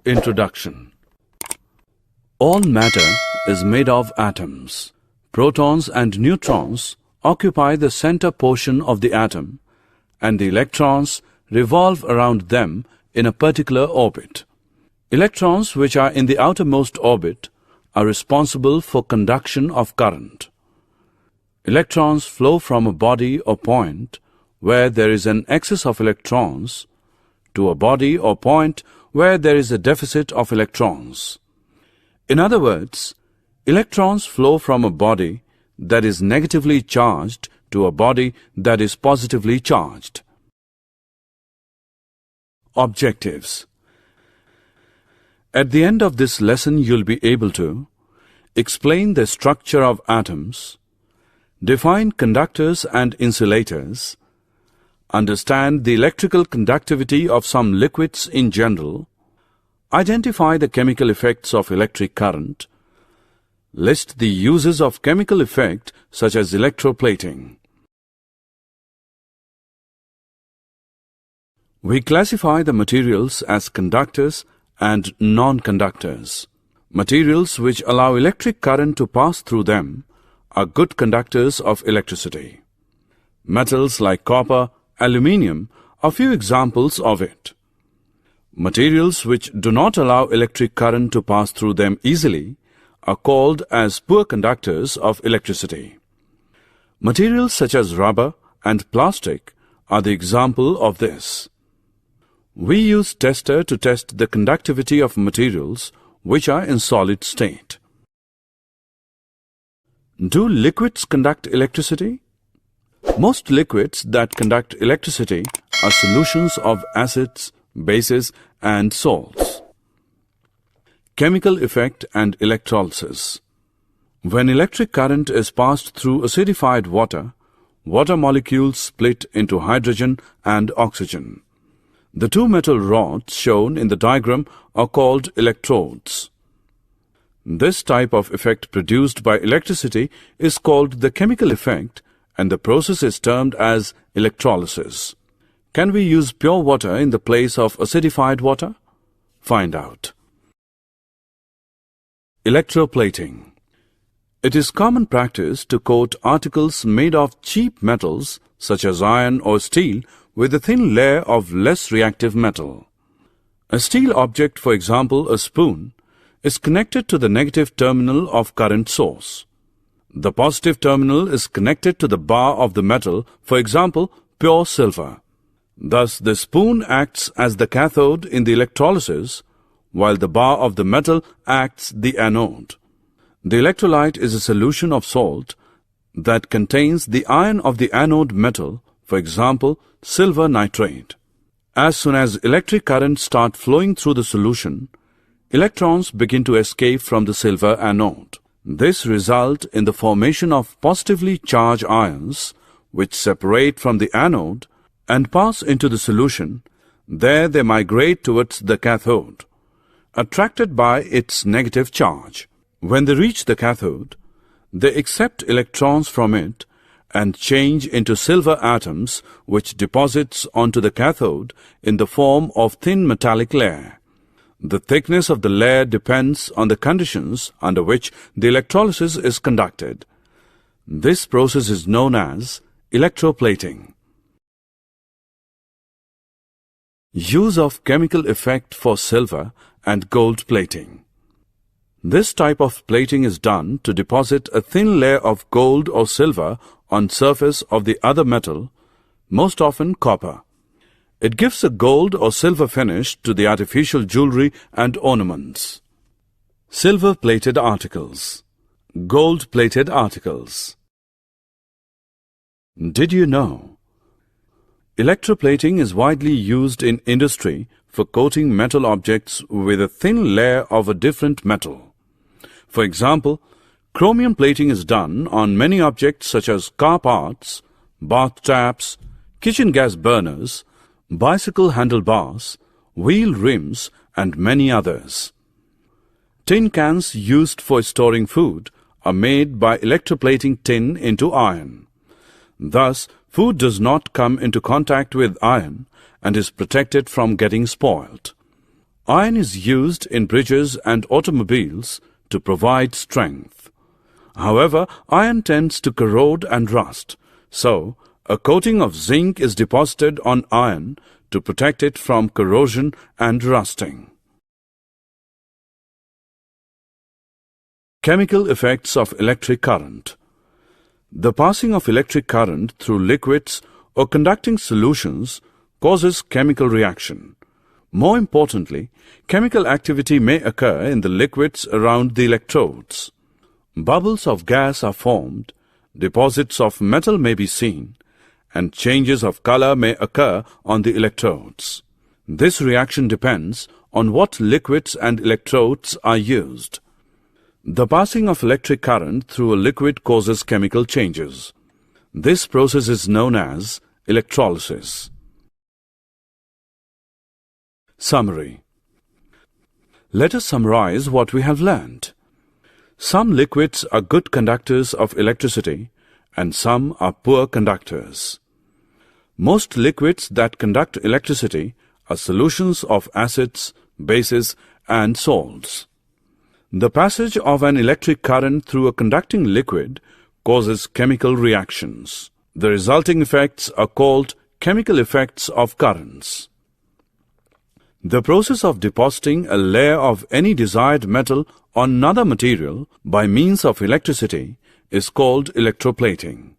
Introduction. All matter is made of atoms. Protons and neutrons occupy the center portion of the atom, and the electrons revolve around them in a particular orbit. Electrons which are in the outermost orbit are responsible for conduction of current. Electrons flow from a body or point where there is an excess of electrons to a body or point where there is a deficit of electrons. In other words, electrons flow from a body that is negatively charged to a body that is positively charged. Objectives. At the end of this lesson, you'll be able to explain the structure of atoms, define conductors and insulators, understand the electrical conductivity of some liquids in general, identify the chemical effects of electric current, list the uses of chemical effect such as electroplating. We classify the materials as conductors and non-conductors. Materials which allow electric current to pass through them are good conductors of electricity. Metals like copper, aluminium are few examples of it. Materials which do not allow electric current to pass through them easily are called as poor conductors of electricity. Materials such as rubber and plastic are the example of this. We use tester to test the conductivity of materials which are in solid state. Do liquids conduct electricity? Most liquids that conduct electricity are solutions of acids, bases, and salts. Chemical effect and electrolysis. When electric current is passed through acidified water, water molecules split into hydrogen and oxygen. The two metal rods shown in the diagram are called electrodes. This type of effect produced by electricity is called the chemical effect, and the process is termed as electrolysis. Can we use pure water in the place of acidified water? Find out. Electroplating. It is common practice to coat articles made of cheap metals such as iron or steel with a thin layer of less reactive metal. A steel object, for example a spoon, is connected to the negative terminal of current source. The positive terminal is connected to the bar of the metal, for example pure silver. Thus the spoon acts as the cathode in the electrolysis, while the bar of the metal acts the anode. The electrolyte is a solution of salt that contains the ion of the anode metal, for example silver nitrate. As soon as electric current starts flowing through the solution, electrons begin to escape from the silver anode. This results in the formation of positively charged ions which separate from the anode and pass into the solution. There they migrate towards the cathode, attracted by its negative charge. When they reach the cathode, they accept electrons from it and change into silver atoms which deposits onto the cathode in the form of thin metallic layer. The thickness of the layer depends on the conditions under which the electrolysis is conducted. This process is known as electroplating. Use of chemical effect for silver and gold plating. This type of plating is done to deposit a thin layer of gold or silver on surface of the other metal, most often copper. It gives a gold or silver finish to the artificial jewelry and ornaments. Silver-plated articles. Gold-plated articles. Did you know? Electroplating is widely used in industry for coating metal objects with a thin layer of a different metal. For example, chromium plating is done on many objects such as car parts, bath taps, kitchen gas burners, bicycle handlebars, wheel rims, and many others. Tin cans used for storing food are made by electroplating tin into iron. Thus, food does not come into contact with iron and is protected from getting spoiled. Iron is used in bridges and automobiles to provide strength. However, iron tends to corrode and rust, so a coating of zinc is deposited on iron to protect it from corrosion and rusting. Chemical effects of electric current. The passing of electric current through liquids or conducting solutions causes chemical reaction. More importantly, chemical activity may occur in the liquids around the electrodes. Bubbles of gas are formed, deposits of metal may be seen, and changes of color may occur on the electrodes. This reaction depends on what liquids and electrodes are used. The passing of electric current through a liquid causes chemical changes. This process is known as electrolysis. Summary. Let us summarize what we have learned. Some liquids are good conductors of electricity and some are poor conductors. Most liquids that conduct electricity are solutions of acids, bases, and salts. The passage of an electric current through a conducting liquid causes chemical reactions. The resulting effects are called chemical effects of currents. The process of depositing a layer of any desired metal on another material by means of electricity is called electroplating.